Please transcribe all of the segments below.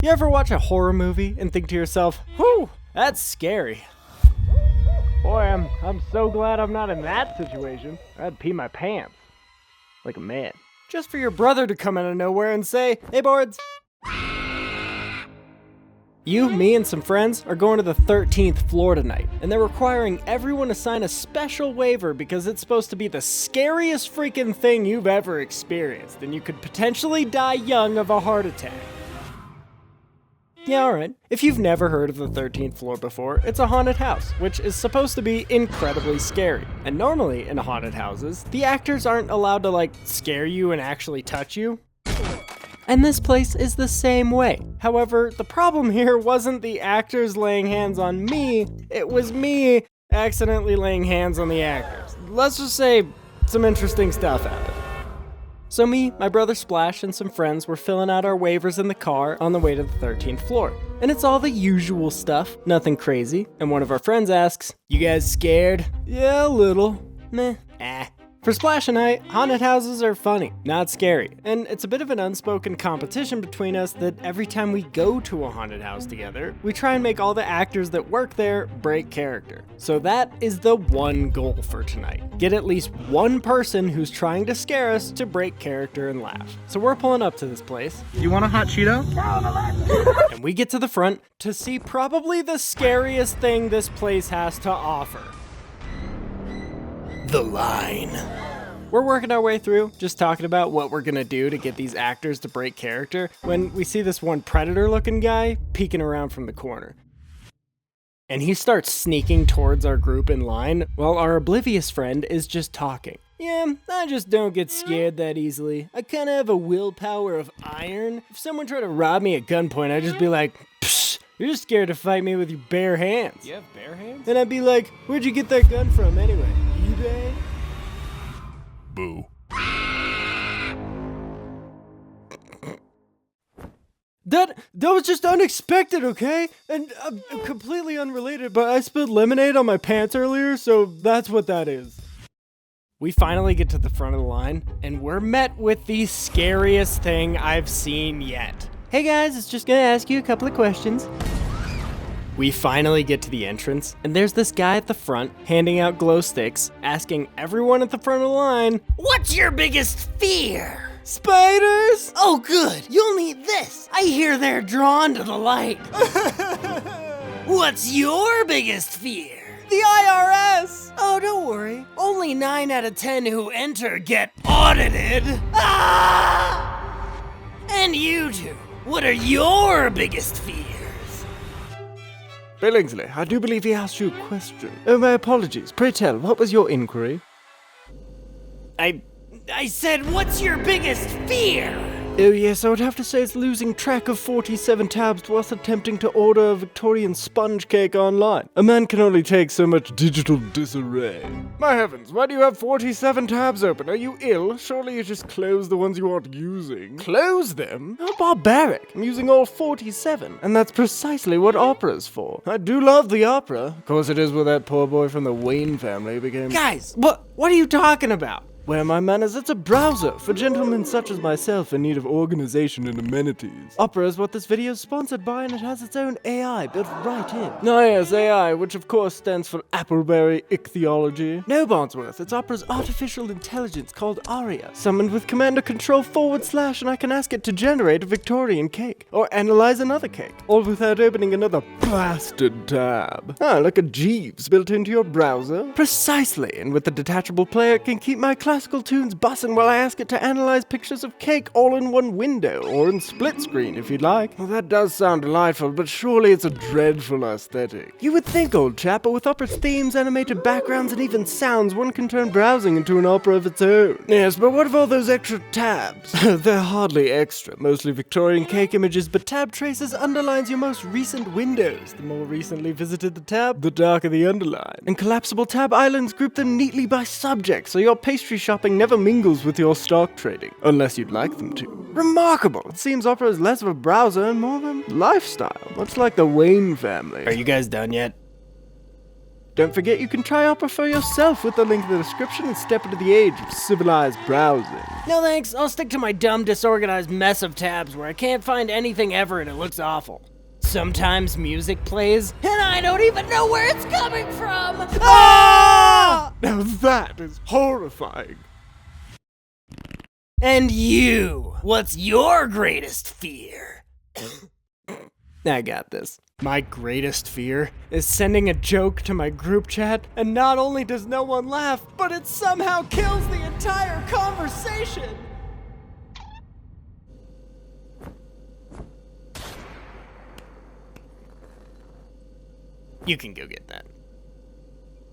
You ever watch a horror movie and think to yourself, whew, that's scary? Boy, I'm so glad I'm not in that situation. I'd pee my pants. Like a man. Just for your brother to come out of nowhere and say, hey boards. You, me, and some friends are going to the 13th floor tonight, and they're requiring everyone to sign a special waiver because it's supposed to be the scariest freaking thing you've ever experienced, and you could potentially die young of a heart attack. Yeah, alright. If you've never heard of the 13th floor before, it's a haunted house, which is supposed to be incredibly scary. And normally, in haunted houses, the actors aren't allowed to, scare you and actually touch you. And this place is the same way. However, the problem here wasn't the actors laying hands on me, it was me accidentally laying hands on the actors. Let's just say some interesting stuff happened. So me, my brother Splash, and some friends were filling out our waivers in the car on the way to the 13th floor. And it's all the usual stuff, nothing crazy. And one of our friends asks, you guys scared? Yeah, a little. Meh. For Splash and I, haunted houses are funny, not scary. And it's a bit of an unspoken competition between us that every time we go to a haunted house together, we try and make all the actors that work there break character. So that is the one goal for tonight. Get at least one person who's trying to scare us to break character and laugh. So we're pulling up to this place. You want a hot Cheeto? And we get to the front to see probably the scariest thing this place has to offer. The line. We're working our way through, just talking about what we're gonna do to get these actors to break character, when we see this one predator-looking guy peeking around from the corner. And he starts sneaking towards our group in line, while our oblivious friend is just talking. Yeah, I just don't get scared that easily. I kinda have a willpower of iron. If someone tried to rob me at gunpoint, I'd just be like, psh, you're just scared to fight me with your bare hands. You have bare hands? And I'd be like, where'd you get that gun from anyway? eBay? Boo. That was just unexpected, okay? And completely unrelated, but I spilled lemonade on my pants earlier, so that's what that is. We finally get to the front of the line, and we're met with the scariest thing I've seen yet. Hey guys, it's just gonna ask you a couple of questions. We finally get to the entrance, and there's this guy at the front handing out glow sticks, asking everyone at the front of the line, what's your biggest fear? Spiders? Oh good, you'll need this. I hear they're drawn to the light. What's your biggest fear? The IRS! Oh, don't worry. Only 9 out of 10 who enter get audited. Ah! And you two, what are your biggest fears? Billingsley, I do believe he asked you a question. Oh, my apologies. Pray tell, what was your inquiry? I said, what's your biggest fear? Oh yes, I would have to say it's losing track of 47 tabs whilst attempting to order a Victorian sponge cake online. A man can only take so much digital disarray. My heavens, why do you have 47 tabs open? Are you ill? Surely you just close the ones you aren't using. Close them? How barbaric. I'm using all 47, and that's precisely what opera's for. I do love the opera. Of course it is where that poor boy from the Wayne family became— Guys, what are you talking about? Where my manners, it's a browser for gentlemen such as myself in need of organization and amenities. Opera is what this video is sponsored by, and it has its own AI built right in. Oh yes, AI, which of course stands for Appleberry Ichthyology. No, Barnsworth, it's Opera's artificial intelligence called Aria, summoned with Commander Control / and I can ask it to generate a Victorian cake, or analyze another cake, all without opening another blasted tab. Ah, like a Jeeves built into your browser? Precisely, and with the detachable player it can keep my classical tunes bussin' while I ask it to analyze pictures of cake all in one window, or in split screen if you'd like. Well, that does sound delightful, but surely it's a dreadful aesthetic. You would think, old chap, but with Opera's themes, animated backgrounds, and even sounds, one can turn browsing into an opera of its own. Yes, but what of all those extra tabs? They're hardly extra, mostly Victorian cake images, but tab traces underlines your most recent windows. The more recently visited the tab, the darker the underline. And collapsible tab islands group them neatly by subject, so your pastry shopping never mingles with your stock trading, unless you'd like them to. Remarkable! It seems Opera is less of a browser and more of a lifestyle, much like the Wayne family. Are you guys done yet? Don't forget you can try Opera for yourself with the link in the description and step into the age of civilized browsing. No thanks, I'll stick to my dumb, disorganized mess of tabs where I can't find anything ever and it looks awful. Sometimes music plays, and I don't even know where it's coming from! Ah! Now that is horrifying. And you, what's your greatest fear? I got this. My greatest fear is sending a joke to my group chat, and not only does no one laugh, but it somehow kills the entire conversation! You can go get that.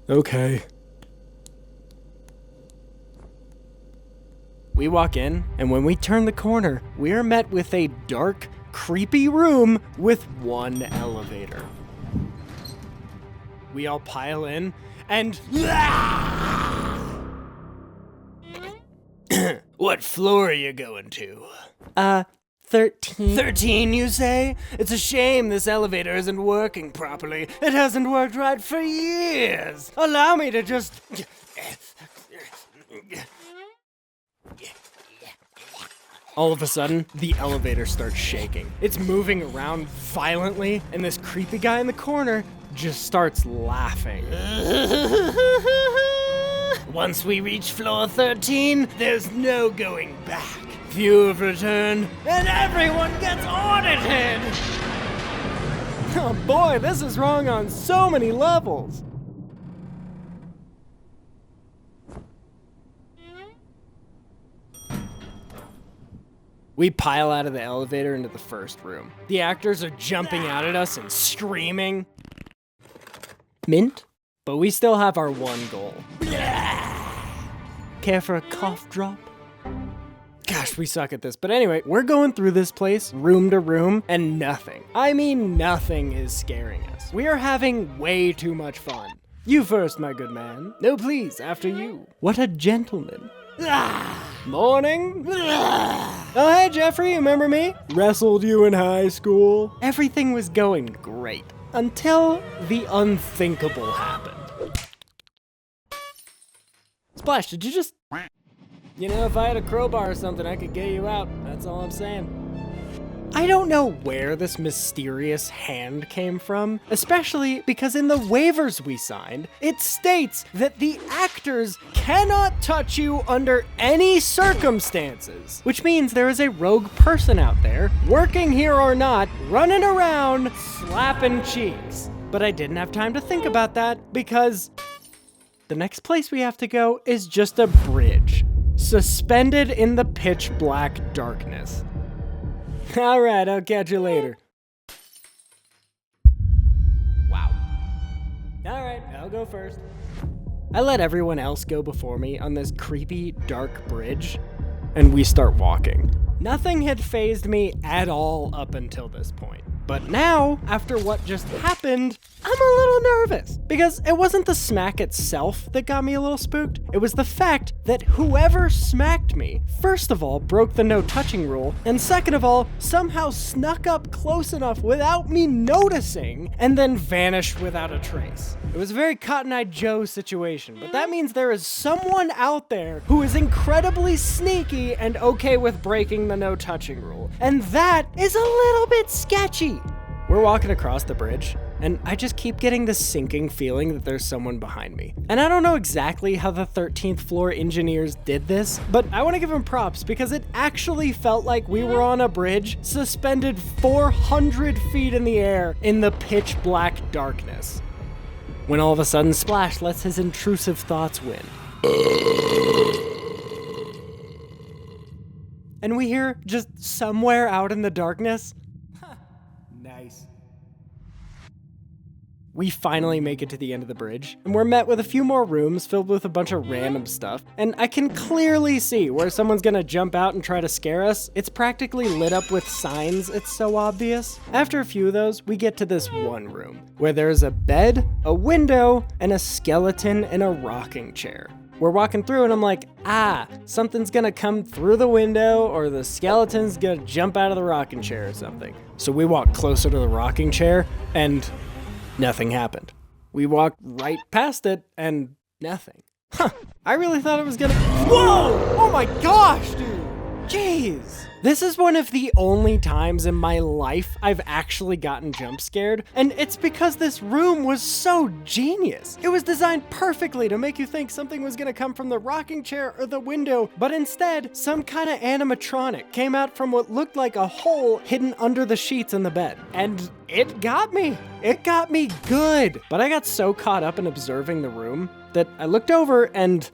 Okay. We walk in, and when we turn the corner, we are met with a dark, creepy room with one elevator. We all pile in, and what floor are you going to? 13. 13, you say? It's a shame this elevator isn't working properly. It hasn't worked right for years. Allow me to just... All of a sudden, the elevator starts shaking. It's moving around violently, and this creepy guy in the corner just starts laughing. Once we reach floor 13, there's no going back. Few have returned, and everyone gets audited! Oh boy, this is wrong on so many levels. We pile out of the elevator into the first room. The actors are jumping out at us and screaming. Mint? But we still have our one goal. Care for a cough drop? Gosh, we suck at this. But anyway, we're going through this place, room to room, and nothing. I mean, nothing is scaring us. We are having way too much fun. You first, my good man. No, please, after you. What a gentleman. Morning. Oh, hey, Jeffrey, you remember me? Wrestled you in high school. Everything was going great until the unthinkable happened. Splash, did you just... You know, if I had a crowbar or something, I could get you out. That's all I'm saying. I don't know where this mysterious hand came from, especially because in the waivers we signed, it states that the actors cannot touch you under any circumstances, which means there is a rogue person out there, working here or not, running around, slapping cheeks. But I didn't have time to think about that because the next place we have to go is just a bridge, suspended in the pitch black darkness. All right, I'll catch you later. Wow. All right, I'll go first. I let everyone else go before me on this creepy, dark bridge, and we start walking. Nothing had fazed me at all up until this point. But now, after what just happened, I'm a little nervous. Because it wasn't the smack itself that got me a little spooked. It was the fact that whoever smacked me, first of all, broke the no touching rule, and second of all, somehow snuck up close enough without me noticing, and then vanished without a trace. It was a very Cotton Eye Joe situation, but that means there is someone out there who is incredibly sneaky and okay with breaking the no touching rule. And that is a little bit sketchy. We're walking across the bridge, and I just keep getting this sinking feeling that there's someone behind me. And I don't know exactly how the 13th floor engineers did this, but I want to give them props because it actually felt like we were on a bridge suspended 400 feet in the air in the pitch black darkness. When all of a sudden Splash lets his intrusive thoughts win. And we hear, just somewhere out in the darkness, nice. We finally make it to the end of the bridge, and we're met with a few more rooms filled with a bunch of random stuff, and I can clearly see where someone's gonna jump out and try to scare us. It's practically lit up with signs, it's so obvious. After a few of those, we get to this one room, where there's a bed, a window, and a skeleton in a rocking chair. We're walking through and I'm like, something's gonna come through the window or the skeleton's gonna jump out of the rocking chair or something. So we walk closer to the rocking chair and nothing happened. We walked right past it and nothing. Huh, I really thought it was gonna. Whoa! Oh my gosh, dude! Jeez! This is one of the only times in my life I've actually gotten jump scared, and it's because this room was so genius. It was designed perfectly to make you think something was gonna come from the rocking chair or the window, but instead, some kind of animatronic came out from what looked like a hole hidden under the sheets in the bed. And it got me. It got me good. But I got so caught up in observing the room that I looked over and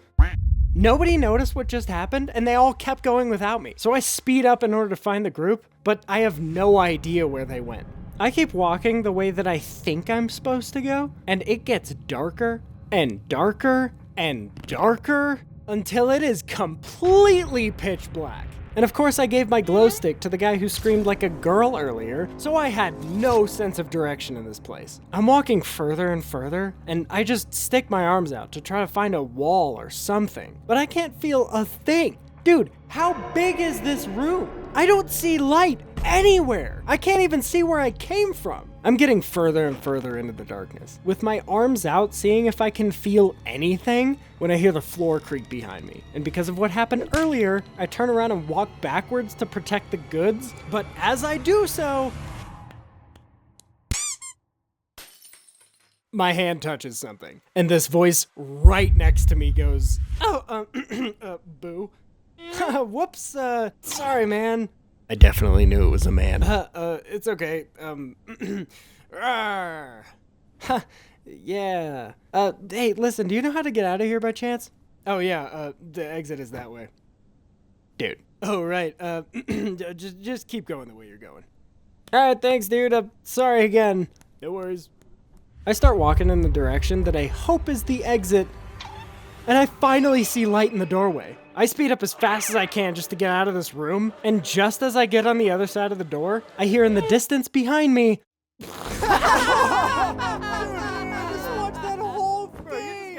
nobody noticed what just happened, and they all kept going without me. So I speed up in order to find the group, but I have no idea where they went. I keep walking the way that I think I'm supposed to go, and it gets darker and darker and darker until it is completely pitch black. And of course I gave my glow stick to the guy who screamed like a girl earlier, so I had no sense of direction in this place. I'm walking further and further, and I just stick my arms out to try to find a wall or something, but I can't feel a thing. Dude, how big is this room? I don't see light anywhere. I can't even see where I came from. I'm getting further and further into the darkness, with my arms out seeing if I can feel anything when I hear the floor creak behind me. And because of what happened earlier, I turn around and walk backwards to protect the goods, but as I do so, my hand touches something, and this voice right next to me goes, boo. Whoops, sorry, man. I definitely knew it was a man. It's okay. Yeah. Hey, listen, do you know how to get out of here by chance? Oh, yeah, the exit is that way. Dude. Oh, right, just keep going the way you're going. Alright, thanks, dude. Sorry again. No worries. I start walking in the direction that I hope is the exit, and I finally see light in the doorway. I speed up as fast as I can just to get out of this room, and just as I get on the other side of the door, I hear in the distance behind me. Dude, I just watched that whole thing.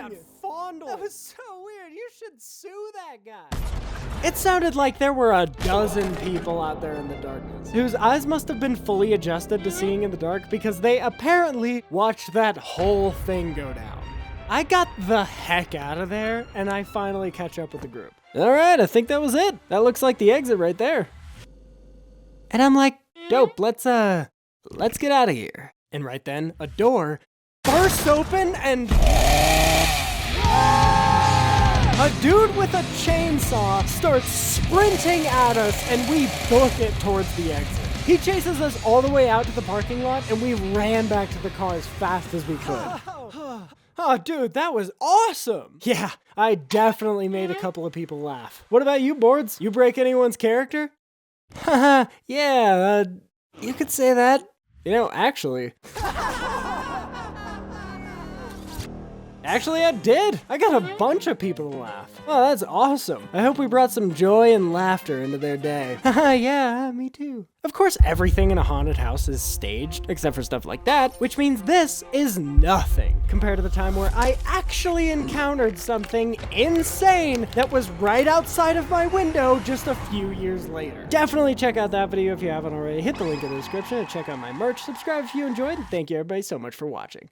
That was so weird. You should sue that guy. It sounded like there were a dozen people out there in the darkness, whose eyes must have been fully adjusted to seeing in the dark because they apparently watched that whole thing go down. I got the heck out of there, and I finally catch up with the group. All right, I think that was it. That looks like the exit right there. And I'm like, dope, let's get out of here. And right then, a door bursts open and a dude with a chainsaw starts sprinting at us, and we book it towards the exit. He chases us all the way out to the parking lot, and we ran back to the car as fast as we could. Oh, dude, that was awesome! Yeah, I definitely made a couple of people laugh. What about you, Boards? You break anyone's character? Haha, yeah, you could say that. You know, actually, I did. I got a bunch of people to laugh. Oh, that's awesome. I hope we brought some joy and laughter into their day. Haha, yeah, me too. Of course, everything in a haunted house is staged, except for stuff like that, which means this is nothing compared to the time where I actually encountered something insane that was right outside of my window just a few years later. Definitely check out that video if you haven't already. Hit the link in the description and check out my merch. Subscribe if you enjoyed, and thank you everybody so much for watching.